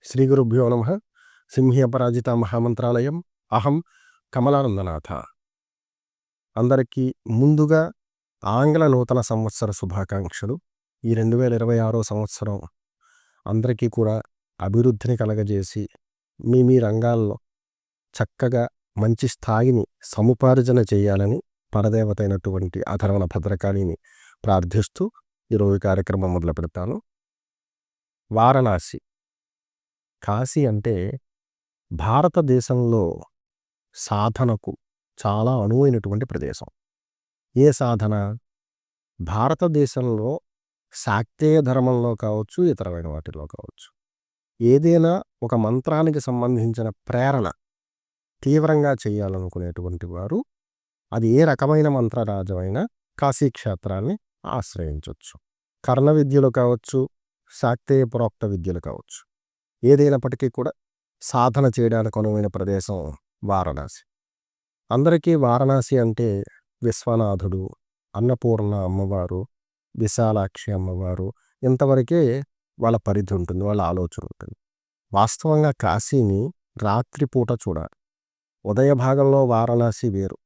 శ్రీ గురుభ్యో నమః. సింహి అపరాజిత మహామంత్రాలయం. అహం కమలానందనాథ. అందరికీ ముందుగా ఆంగ్ల నూతన సంవత్సర శుభాకాంక్షలు. ఈ 2026 సంవత్సరం అందరికీ కూడా అభివృద్ధిని కలగజేసి మీ రంగాల్లో చక్కగా మంచి స్థాయిని సముపార్జన చేయాలని పరదేవత అయినటువంటి అధర్వణ భద్రకాళిని ప్రార్థిస్తూ ఈరోజు కార్యక్రమం మొదలు పెడతాను. వారణాసి, కాశీ అంటే భారతదేశంలో సాధనకు చాలా అనువైనటువంటి ప్రదేశం. ఏ సాధన? భారతదేశంలో శాక్తేయ ధర్మంలో కావచ్చు, ఇతరమైన వాటిలో కావచ్చు, ఏదైనా ఒక మంత్రానికి సంబంధించిన ప్రేరణ తీవ్రంగా చేయాలనుకునేటువంటి వారు అది ఏ రకమైన మంత్రరాజమైనా కాశీక్షేత్రాన్ని ఆశ్రయించవచ్చు. కర్ణ విద్యలు కావచ్చు, శాక్తేయ ప్రోక్త విద్యలు కావచ్చు, ఏదైనప్పటికీ కూడా సాధన చేయడానికి అనువైన ప్రదేశం వారణాసి. అందరికీ వారణాసి అంటే విశ్వనాథుడు, అన్నపూర్ణ అమ్మవారు, విశాలాక్షి అమ్మవారు, ఇంతవరకే వాళ్ళ పరిధి ఉంటుంది, వాళ్ళ ఆలోచన ఉంటుంది. వాస్తవంగా కాశీని రాత్రిపూట చూడాలి. ఉదయ భాగంలో వారణాసి వేరు,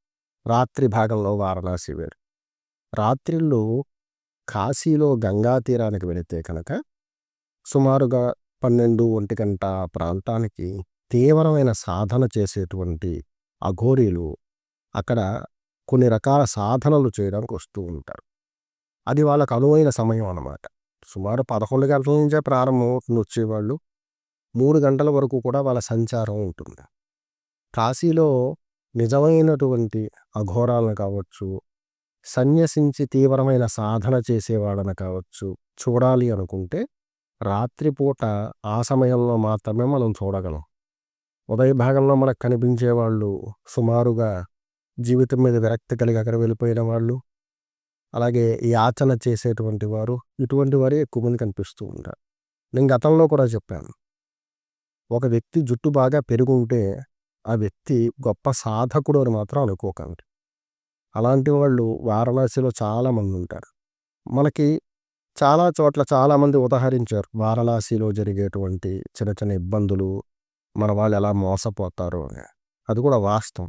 రాత్రి భాగంలో వారణాసి వేరు. రాత్రిళ్ళు కాశీలో గంగా తీరానికి వెళితే కనుక సుమారుగా 12-1 గంట ప్రాంతానికి తీవ్రమైన సాధన చేసేటువంటి అఘోరీలు అక్కడ కొన్ని రకాల సాధనలు చేయడానికి వస్తూ ఉంటారు. అది వాళ్ళకు అనువైన సమయం అన్నమాట. సుమారు 11 గంటల నుంచే ప్రారంభం అవుతుంది వచ్చేవాళ్ళు. 3 గంటల వరకు కూడా వాళ్ళ సంచారం ఉంటుంది. కాశీలో నిజమైనటువంటి అఘోరాలను కావచ్చు, సన్యసించి తీవ్రమైన సాధన చేసేవాళ్ళని కావచ్చు చూడాలి అనుకుంటే రాత్రిపూట ఆ సమయంలో మాత్రమే మనం చూడగలం. ఉదయ భాగంలో మనకు కనిపించే వాళ్ళు సుమారుగా జీవితం మీద విరక్తి కలిగి అక్కడ వెళ్ళిపోయిన వాళ్ళు, అలాగే యాచన చేసేటువంటి వారు, ఇటువంటి వారే ఎక్కువ మంది కనిపిస్తూ ఉంటారు. నేను గతంలో కూడా చెప్పాను, ఒక వ్యక్తి జుట్టు బాగా పెరుగుంటే ఆ వ్యక్తి గొప్ప సాధకుడు అని మాత్రం అనుకోకండి. అలాంటి వాళ్ళు వారణాసిలో చాలామంది ఉంటారు. మనకి చాలా చోట్ల చాలామంది ఉదహరించారు వారణాసిలో జరిగేటువంటి చిన్న చిన్న ఇబ్బందులు, మన వాళ్ళు ఎలా మోసపోతారు అని. అది కూడా వాస్తవం.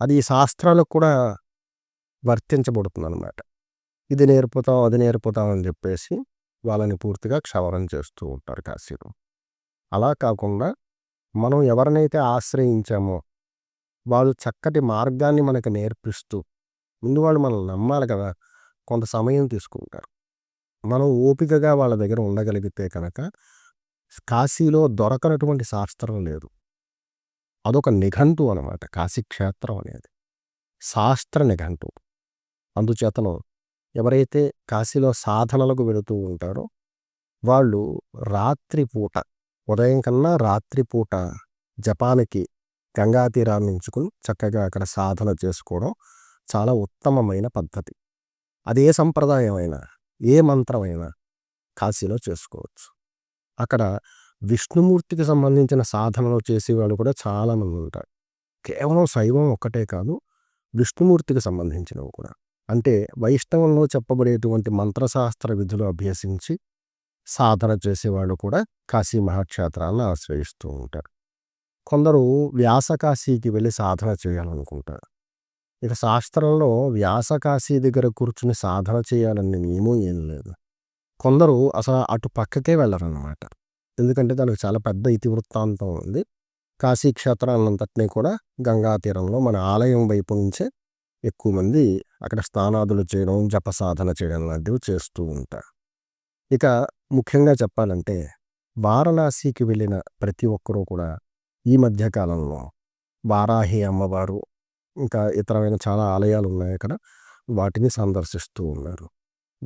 అది ఈ శాస్త్రాలకు కూడా వర్తించబడుతుంది అనమాట. ఇది నేర్పుతాం, అది నేర్పుతాం అని చెప్పేసి వాళ్ళని పూర్తిగా క్షవరం చేస్తూ ఉంటారు కాశీలో. అలా కాకుండా మనం ఎవరినైతే ఆశ్రయించామో వాళ్ళు చక్కటి మార్గాన్ని మనకు నేర్పిస్తూ, ముందు వాళ్ళు మనల్ని నమ్మాలి కదా, కొంత సమయం తీసుకుంటారు. మనం ఓపికగా వాళ్ళ దగ్గర ఉండగలిగితే కనుక కాశీలో దొరకనటువంటి శాస్త్రం లేదు. అదొక నిఘంటు అనమాట. కాశీక్షేత్రం అనేది శాస్త్ర నిఘంటు. అందుచేతను ఎవరైతే కాశీలో సాధనలకు వెళుతూ ఉంటారో వాళ్ళు రాత్రిపూట, ఉదయం కన్నా రాత్రిపూట జపానికి గంగా తీరాన్ని ఎంచుకుని చక్కగా అక్కడ సాధన చేసుకోవడం చాలా ఉత్తమమైన పద్ధతి. అదే సంప్రదాయమైనా, ఏ మంత్రమైనా కాశీలో చేసుకోవచ్చు. అక్కడ విష్ణుమూర్తికి సంబంధించిన సాధనలు చేసేవాళ్ళు కూడా చాలామంది ఉంటారు. కేవలం శైవం ఒక్కటే కాదు, విష్ణుమూర్తికి సంబంధించినవి కూడా. అంటే వైష్ణవంలో చెప్పబడేటువంటి మంత్రశాస్త్ర విధులు అభ్యసించి సాధన చేసేవాళ్ళు కూడా కాశీ మహాక్షేత్రాలను ఆశ్రయిస్తూ ఉంటారు. కొందరు వ్యాసకాశీకి వెళ్ళి సాధన చేయాలనుకుంటారు. ఇక శాస్త్రంలో వ్యాసకాశీ దగ్గర కూర్చుని సాధన చేయాలని నియమం ఏం లేదు. కొందరు అసలు అటు పక్కకే వెళ్ళరన్నమాట. ఎందుకంటే దానికి చాలా పెద్ద ఇతివృత్తాంతం ఉంది. కాశీ క్షేత్రాలంతటినీ కూడా గంగా తీరంలో మన ఆలయం వైపు నుంచే ఎక్కువ మంది అక్కడ స్నానాదులు చేయడం, జప సాధన చేయడం లాంటివి చేస్తూ ఉంటారు. ఇక ముఖ్యంగా చెప్పాలంటే వారణాసికి వెళ్ళిన ప్రతి ఒక్కరూ కూడా ఈ మధ్యకాలంలో వారాహి అమ్మవారు, ఇంకా ఇతరమైన చాలా ఆలయాలు ఉన్నాయి అక్కడ, వాటిని సందర్శిస్తూ ఉన్నారు.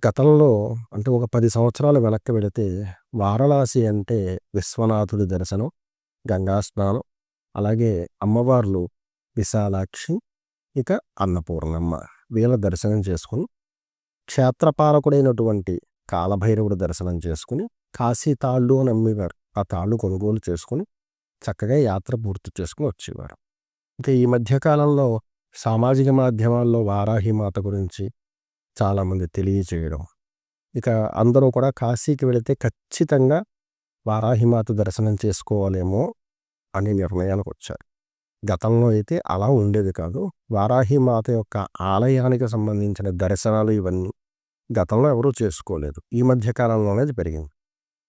గతంలో అంటే ఒక 10 సంవత్సరాలు వెనక్కి వెళితే వారణాసి అంటే విశ్వనాథుడి దర్శనం, గంగా స్నానం, అలాగే అమ్మవార్లు విశాలాక్షి, ఇక అన్నపూర్ణమ్మ, వీళ్ళ దర్శనం చేసుకుని క్షేత్రపాలకుడైనటువంటి కాలభైరవుడి దర్శనం చేసుకుని కాశీ తాళ్ళు అని అమ్మేవారు. ఆ తాళ్ళు కొనుగోలు చేసుకుని చక్కగా యాత్ర పూర్తి చేసుకుని వచ్చేవారు. ఇంకా ఈ మధ్యకాలంలో సామాజిక మాధ్యమాల్లో వారాహి మాత గురించి చాలామంది తెలియచేయడం, ఇక అందరూ కూడా కాశీకి వెళితే ఖచ్చితంగా వారాహిమాత దర్శనం చేసుకోవాలేమో అనే నిర్ణయానికొచ్చారు. గతంలో అయితే అలా ఉండేది కాదు. వారాహిమాత యొక్క ఆలయానికి సంబంధించిన దర్శనాలు ఇవన్నీ గతంలో ఎవరూ చేసుకోలేదు. ఈ మధ్య కాలంలోనే అది పెరిగింది.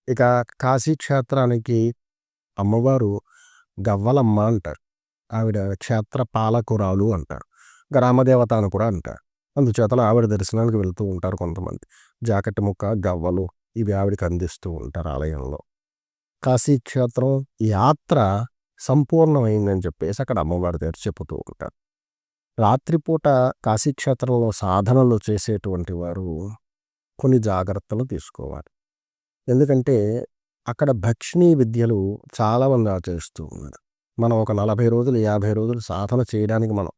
ఇక కాశీ క్షేత్రానికి అమ్మవారు గవ్వలమ్మ అంటారు. ఆవిడ క్షేత్ర పాలకురాలు అంటారు. గ్రామదేవత అని కూడా అంటారు. అందుచేతన ఆవిడ దర్శనానికి వెళ్తూ ఉంటారు కొంతమంది. జాకెట్ ముక్క, గవ్వలు ఇవి ఆవిడకి అందిస్తూ ఉంటారు ఆలయంలో. కాశీ క్షేత్రం యాత్ర సంపూర్ణమైందని చెప్పేసి అక్కడ అమ్మవారి దగ్గర చెబుతూ ఉంటారు. రాత్రిపూట కాశీ క్షేత్రంలో సాధనలు చేసేటువంటి వారు కొన్ని జాగ్రత్తలు తీసుకోవాలి. ఎందుకంటే అక్కడ భక్షిణీ విద్యలు చాలామంది ఆచరిస్తూ ఉన్నారు. మనం ఒక 40 రోజులు 50 రోజులు సాధన చేయడానికి మనం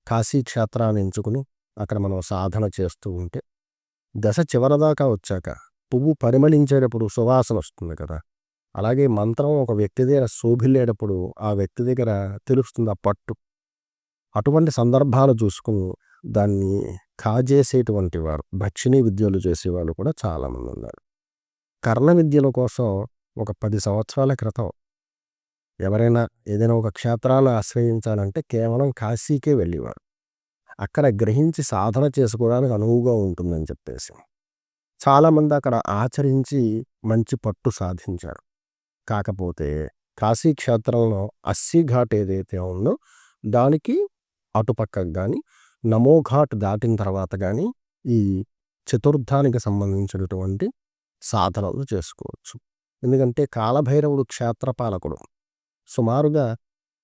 కాశీ క్షేత్రాన్ని ఎంచుకుని అక్కడ మనం సాధన చేస్తూ ఉంటే దశ చివరదాకా వచ్చాక పువ్వు పరిమళించేటప్పుడు సువాసన వస్తుంది కదా, అలాగే మంత్రం ఒక వ్యక్తి దగ్గర శోభిల్లేటప్పుడు ఆ వ్యక్తి దగ్గర తెలుస్తుంది ఆ పట్టు. అటువంటి సందర్భాలు చూసుకుని దాన్ని కాజేసేటువంటి వారు, భక్షిణీ విద్యలు చేసేవాళ్ళు కూడా చాలామంది ఉన్నారు. కర్ణ విద్యల కోసం ఒక 10 సంవత్సరాల క్రితం ఎవరైనా ఏదైనా ఒక క్షేత్రాన్ని ఆశ్రయించాలంటే కేవలం కాశీకే వెళ్ళేవారు. అక్కడ గ్రహించి సాధన చేసుకోవడానికి అనువుగా ఉంటుందని చెప్పేసి చాలామంది అక్కడ ఆచరించి మంచి పట్టు సాధించారు. కాకపోతే కాశీ క్షేత్రంలో అస్సీ ఘాట్ ఏదైతే ఉందో దానికి అటుపక్కకు కానీ నమో ఘాట్ దాటిన తర్వాత కానీ ఈ చతుర్థానికి సంబంధించినటువంటి సాధనలు చేసుకోవచ్చు. ఎందుకంటే కాలభైరవుడు క్షేత్రపాలకుడు. సుమారుగా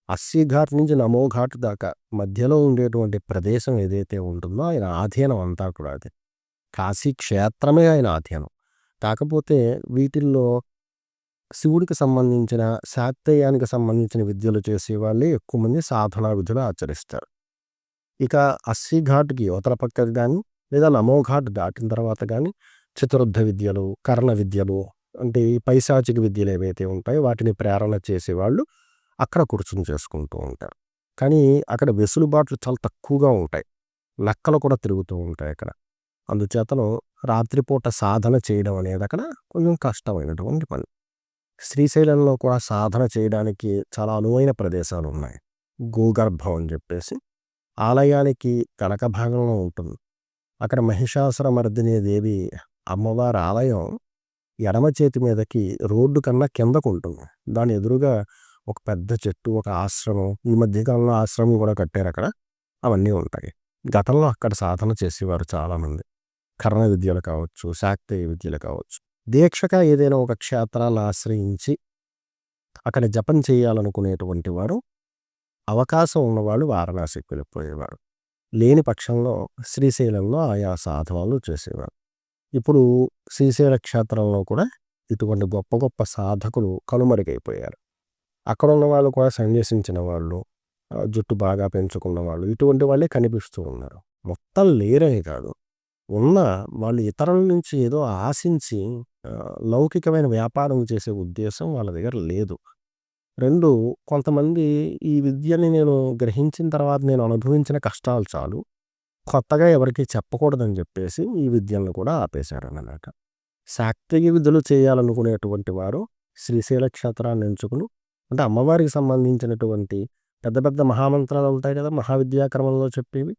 అస్సీ ఘాట్ నుంచి నమో ఘాట్ దాకా మధ్యలో ఉండేటువంటి ప్రదేశం ఏదైతే ఉంటుందో ఆయన ఆధీనం అంతా కూడా అది. కాశీ క్షేత్రమే ఆయన ఆధీనం. కాకపోతే వీటిల్లో శివుడికి సంబంధించిన శాక్తేయానికి సంబంధించిన విద్యలు చేసేవాళ్ళే ఎక్కువ మంది సాధనా విధులు ఆచరిస్తారు. ఇక అస్సీ ఘాట్కి యువతల పక్కకి కానీ లేదా నమో ఘాట్ దాటిన తర్వాత కానీ చతుర్థ విద్యలు, కర్ణ విద్యలు అంటే ఈ పైశాచిక విద్యలు ఏవైతే ఉంటాయో వాటిని ప్రేరణ చేసేవాళ్ళు అక్కడ కూర్చుని చేసుకుంటూ ఉంటారు. కానీ అక్కడ వెసులుబాట్లు చాలా తక్కువగా ఉంటాయి. నక్కలు కూడా తిరుగుతూ ఉంటాయి అక్కడ. అందుచేతను రాత్రిపూట సాధన చేయడం అనేది అక్కడ కొంచెం కష్టమైనటువంటి పని. శ్రీశైలంలో కూడా సాధన చేయడానికి చాలా అనువైన ప్రదేశాలు ఉన్నాయి. గోగర్భం అని చెప్పేసి ఆలయానికి కనక భాగంలో ఉంటుంది. అక్కడ మహిషాసురమర్దిని దేవి అమ్మవారి ఆలయం ఎడమ చేతి మీదకి రోడ్డు కన్నా కిందకు ఉంటుంది. దాని ఎదురుగా ఒక పెద్ద చెట్టు, ఒక ఆశ్రమం, ఈ మధ్యకాలంలో ఆశ్రమం కూడా కట్టారు అక్కడ. అవన్నీ ఉంటాయి. గతంలో అక్కడ సాధన చేసేవారు చాలామంది. కర్ణ విద్యలు కావచ్చు, శాక్తేయ విద్యలు కావచ్చు. దీక్షగా ఏదైనా ఒక క్షేత్రాన్ని ఆశ్రయించి అక్కడ జపం చేయాలనుకునేటువంటి వారు, అవకాశం ఉన్నవాళ్ళు వారణాసికి వెళ్ళిపోయేవారు. లేని పక్షంలో శ్రీశైలంలో ఆయా సాధనలు చేసేవారు. ఇప్పుడు శ్రీశైల క్షేత్రంలో కూడా ఇటువంటి గొప్ప గొప్ప సాధకులు కనుమరుగైపోయారు. అక్కడ ఉన్న వాళ్ళు కూడా సన్యసించిన వాళ్ళు, జుట్టు బాగా పెంచుకున్న వాళ్ళు, ఇటువంటి వాళ్ళే కనిపిస్తూ ఉన్నారు. మొత్తం లేరని కాదు, ఉన్న వాళ్ళు ఇతరుల నుంచి ఏదో ఆశించి లౌకికమైన వ్యాపారం చేసే ఉద్దేశం వాళ్ళ దగ్గర లేదు. 2 కొంతమంది ఈ విద్యని నేను గ్రహించిన తర్వాత నేను అనుభవించిన కష్టాలు చాలు, కొత్తగా ఎవరికి చెప్పకూడదని చెప్పేసి ఈ విద్యలను కూడా ఆపేశారన్నమాట. శాక్తేయ విధులు చేయాలనుకునేటువంటి వారు శ్రీశైల క్షేత్రాన్ని ఎంచుకుని, అంటే అమ్మవారికి సంబంధించినటువంటి పెద్ద పెద్ద మహామంత్రాలు ఉంటాయి కదా మహావిద్యాక్రమంలో చెప్పేవి,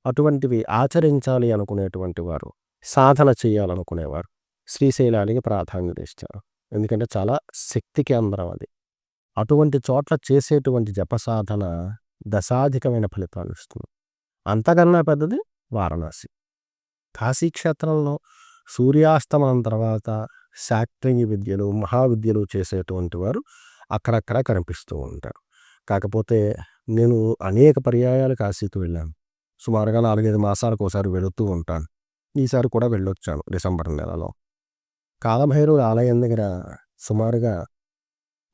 అటువంటివి ఆచరించాలి అనుకునేటువంటి వారు, సాధన చేయాలనుకునేవారు శ్రీశైలానికి ప్రాధాన్యత ఇస్తారు. ఎందుకంటే చాలా శక్తి కేంద్రం అది. అటువంటి చోట్ల చేసేటువంటి జప సాధన దశాధికమైన ఫలితాలు ఇస్తుంది. అంతకన్నా పెద్దది వారణాసి. కాశీక్షేత్రంలో సూర్యాస్తమనం తర్వాత శాక్తేయ విద్యలు, మహావిద్యలు చేసేటువంటి వారు అక్కడక్కడ కనిపిస్తూ ఉంటారు. కాకపోతే నేను అనేక పర్యాయాలు కాశీకి వెళ్ళాను. సుమారుగా 4-5 మాసాలకు ఒకసారి వెళుతూ ఉంటాను. ఈసారి కూడా వెళ్ళొచ్చాను డిసెంబర్ నెలలో. కాలభైరవుడి ఆలయం దగ్గర సుమారుగా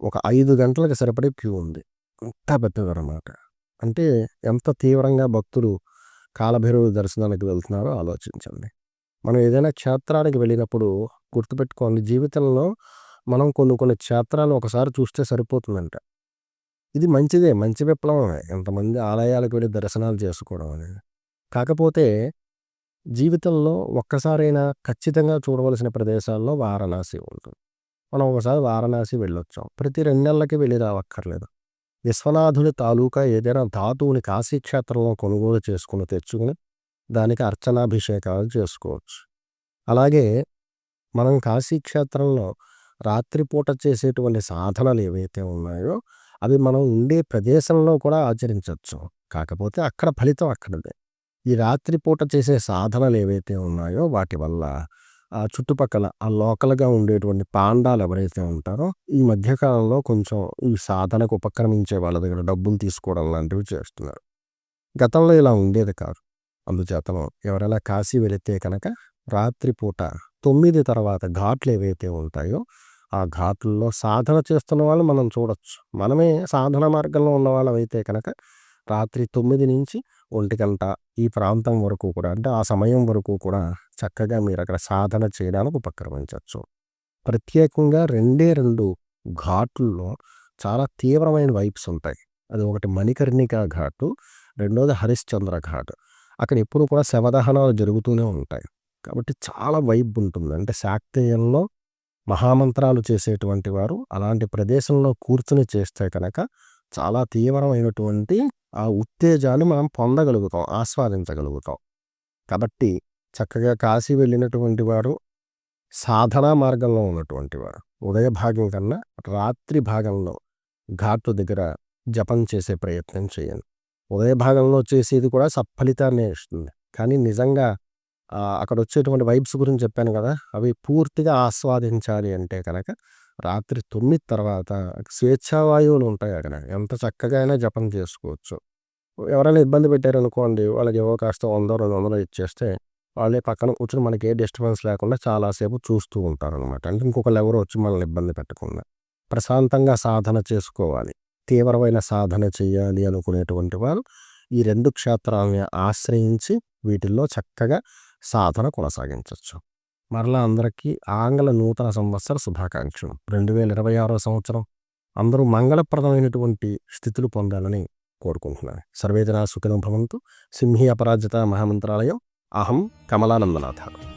ఒక 5 గంటలకు సరిపడే క్యూ ఉంది. అంత పెద్దదన్నమాట. అంటే ఎంత తీవ్రంగా భక్తులు కాలభైరవుడి దర్శనానికి వెళ్తున్నారో ఆలోచించండి. మనం ఏదైనా క్షేత్రానికి వెళ్ళినప్పుడు గుర్తుపెట్టుకోండి, జీవితంలో మనం కొన్ని క్షేత్రాలు ఒకసారి చూస్తే సరిపోతుందంట. ఇది మంచిదే, మంచి విప్లవమే ఎంతమంది ఆలయాలకు వెళ్ళి దర్శనాలు చేసుకోవడం అనేది. కాకపోతే జీవితంలో ఒక్కసారైనా ఖచ్చితంగా చూడవలసిన ప్రదేశాల్లో వారణాసి ఉంటుంది. మనం ఒకసారి వారణాసి వెళ్ళొచ్చాం. ప్రతి 2 నెలలకి వెళ్ళి రావక్కర్లేదు. విశ్వనాథుడి తాలూకా ఏదైనా ధాతువుని కాశీ క్షేత్రంలో కొనుగోలు చేసుకొని తెచ్చుకొని దానికి అర్చనాభిషేకాలు చేసుకోవచ్చు. అలాగే మనం కాశీ క్షేత్రంలో రాత్రిపూట చేసేటువంటి సాధనలు ఏవైతే ఉన్నాయో అవి మనం ఉండే ప్రదేశంలో కూడా ఆచరించవచ్చు. కాకపోతే అక్కడ ఫలితం అక్కడిదే. ఈ రాత్రిపూట చేసే సాధనలు ఏవైతే ఉన్నాయో వాటి వల్ల ఆ చుట్టుపక్కల ఆ లోకల్‌గా ఉండేటువంటి పాండాలు ఎవరైతే ఉంటారో ఈ మధ్య కాలంలో కొంచెం ఈ సాధనకు ఉపక్రమించే వాళ్ళ దగ్గర డబ్బులు తీసుకోవడం లాంటివి చేస్తున్నారు. గతంలో ఇలా ఉండేది కాదు. అందుచేతను ఎవరైనా కాశీ వెళితే కనుక రాత్రిపూట 9 తర్వాత ఘాట్లు ఏవైతే ఉంటాయో ఆ ఘాట్లలో సాధన చేస్తున్న వాళ్ళు మనం చూడొచ్చు. మనమే సాధన మార్గంలో ఉన్నవాళ్ళమైతే కనుక రాత్రి 9 నుంచి 1 ఈ ప్రాంతం వరకు కూడా అంటే ఆ సమయం వరకు కూడా చక్కగా మీరు అక్కడ సాధన చేయడానికి ఉపక్రమించవచ్చు. ప్రత్యేకంగా 2 ఘాట్లలో చాలా తీవ్రమైన వైబ్స్ ఉంటాయి. అది ఒకటి మణికర్ణికా ఘాటు, రెండోది హరిశ్చంద్ర ఘాట్. అక్కడ ఎప్పుడు కూడా శవదహనాలు జరుగుతూనే ఉంటాయి. కాబట్టి చాలా వైబ్ ఉంటుంది. అంటే శాక్తేయంలో మహామంత్రాలు చేసేటువంటి వారు అలాంటి ప్రదేశంలో కూర్చొని చేస్తే కనుక చాలా తీవ్రమైనటువంటి ఆ ఉత్తేజాన్ని మనం పొందగలుగుతాం, ఆస్వాదించగలుగుతాం. కాబట్టి చక్కగా కాశీ వెళ్ళినటువంటి వారు సాధనా మార్గంలో ఉన్నటువంటి వారు ఉదయ భాగం కన్నా రాత్రి భాగంలో ఘాటు దగ్గర జపం చేసే ప్రయత్నం చేయండి. ఉదయ భాగంలో చేసేది కూడా సత్ఫలితాన్నే ఇస్తుంది. కానీ నిజంగా అక్కడ వచ్చేటువంటి వైబ్స్ గురించి చెప్పాను కదా! అవి పూర్తిగా ఆస్వాదించాలి అంటే కనుక రాత్రి 9 తర్వాత స్వేచ్ఛావాయువులు ఉంటాయి అక్కడ. ఎంత చక్కగా అయినా జపం చేసుకోవచ్చు. ఎవరైనా ఇబ్బంది పెట్టారనుకోండి, వాళ్ళకి ఏవో కాస్త 100, 200 ఇచ్చేస్తే వాళ్ళే పక్కన కూర్చొని మనకి ఏ డిస్టర్బెన్స్ లేకుండా చాలాసేపు చూస్తూ ఉంటారనమాట. అంటే ఇంకొకళ్ళు ఎవరో వచ్చి మనల్ని ఇబ్బంది పెట్టకుండా. ప్రశాంతంగా సాధన చేసుకోవాలి. తీవ్రమైన సాధన చేయాలి అనుకునేటువంటి వారు ఈ 2 క్షేత్రాలని ఆశ్రయించి వీటిల్లో చక్కగా సాధన కొనసాగించవచ్చు. మరలా అందరికీ ఆంగ్ల నూతన సంవత్సర శుభాకాంక్షలు. 2026 సంవత్సరం అందరూ మంగళప్రదమైనటువంటి స్థితులు పొందాలని కోరుకుంటున్నాను. సర్వే జనా సుఖినో భవంతు. సింహీ అపరాజిత మహామంత్రాలయం. అహం కమలానందనాథ.